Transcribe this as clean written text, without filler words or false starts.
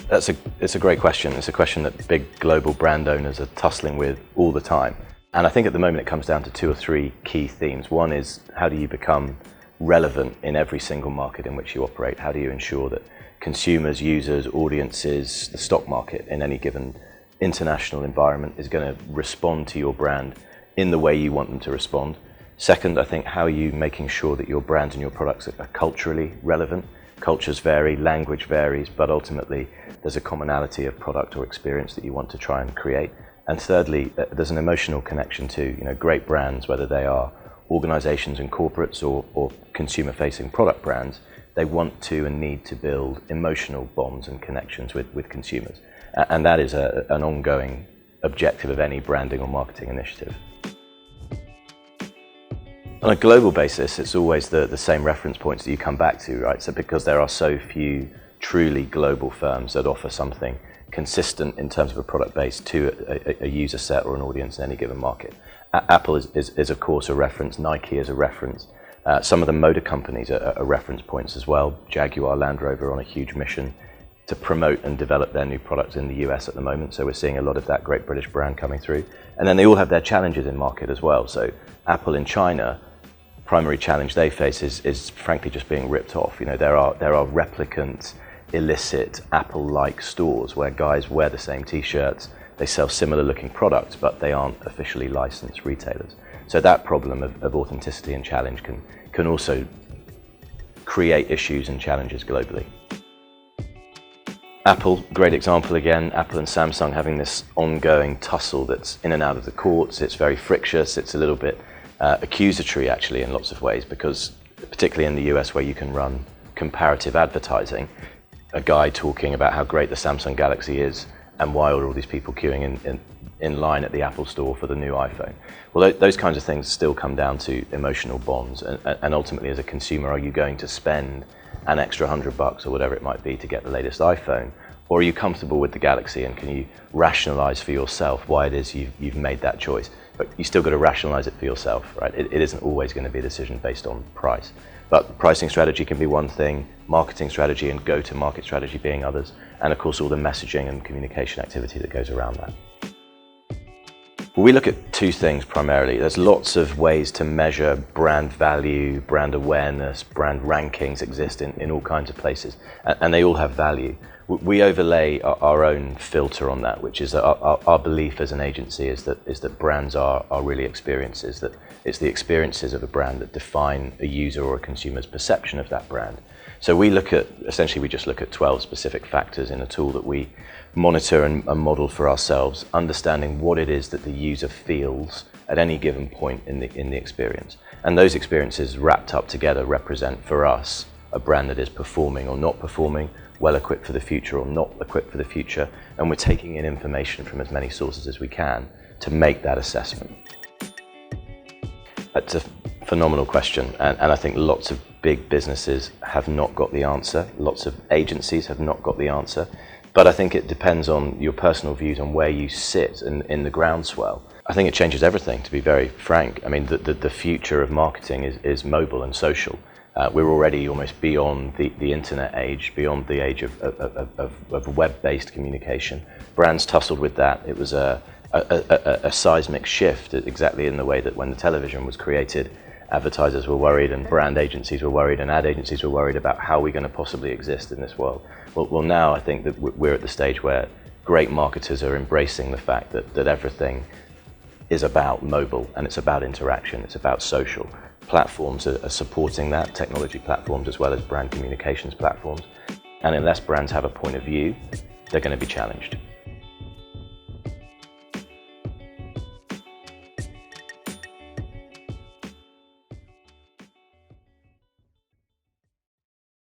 It's a great question. It's a question that big global brand owners are tussling with all the time. And I think at the moment it comes down to two or three key themes. One is, how do you become relevant in every single market in which you operate? How do you ensure that consumers, users, audiences, the stock market in any given international environment is going to respond to your brand in the way you want them to respond? Second, I think, how are you making sure that your brand and your products are culturally relevant? Cultures vary, language varies, but ultimately there's a commonality of product or experience that you want to try and create. And thirdly, there's an emotional connection to, great brands, whether they are organizations and corporates or consumer-facing product brands. They want to and need to build emotional bonds and connections with consumers. And that is an ongoing objective of any branding or marketing initiative. On a global basis, it's always the same reference points that you come back to, right? So because there are so few truly global firms that offer something consistent in terms of a product base to a user set or an audience in any given market. Apple is of course a reference, Nike is a reference. Some of the motor companies are reference points as well. Jaguar, Land Rover on a huge mission to promote and develop their new products in the US at the moment. So we're seeing a lot of that great British brand coming through. And then they all have their challenges in market as well. So Apple in China, primary challenge they face is frankly just being ripped off. There are replicant, illicit Apple-like stores where guys wear the same t-shirts, they sell similar looking products, but they aren't officially licensed retailers. So that problem of authenticity and challenge can also create issues and challenges globally. Apple, great example again, Apple and Samsung having this ongoing tussle that's in and out of the courts. It's very frictious, it's a little bit accusatory actually in lots of ways, because particularly in the US where you can run comparative advertising, a guy talking about how great the Samsung Galaxy is and why are all these people queuing in line at the Apple store for the new iPhone. Well, those kinds of things still come down to emotional bonds, and ultimately as a consumer, are you going to spend an extra $100 or whatever it might be to get the latest iPhone? Or are you comfortable with the Galaxy, and can you rationalize for yourself why it is you've made that choice? But you still got to rationalize it for yourself, right? It isn't always going to be a decision based on price. But pricing strategy can be one thing, marketing strategy and go-to-market strategy being others, and of course all the messaging and communication activity that goes around that. Well, we look at two things primarily. There's lots of ways to measure brand value, brand awareness, brand rankings exist in all kinds of places, and they all have value. We overlay our own filter on that, which is that our belief as an agency is that brands are really experiences, that it's the experiences of a brand that define a user or a consumer's perception of that brand. So we just look at 12 specific factors in a tool that we monitor and model for ourselves, understanding what it is that the user feels at any given point in the experience. And those experiences wrapped up together represent for us a brand that is performing or not performing, well equipped for the future or not equipped for the future, and we're taking in information from as many sources as we can to make that assessment. That's a phenomenal question, and I think lots of big businesses have not got the answer, lots of agencies have not got the answer, but I think it depends on your personal views on where you sit in the groundswell. I think it changes everything, to be very frank. I mean, the future of marketing is mobile and social. We're already almost beyond the internet age, beyond the age of web-based communication. Brands tussled with that. It was a seismic shift, exactly in the way that when the television was created, advertisers were worried and brand agencies were worried and ad agencies were worried about how we're going to possibly exist in this world. Well, now I think that we're at the stage where great marketers are embracing the fact that everything is about mobile and it's about interaction, it's about social. Platforms are supporting that, technology platforms as well as brand communications platforms. And unless brands have a point of view, they're going to be challenged.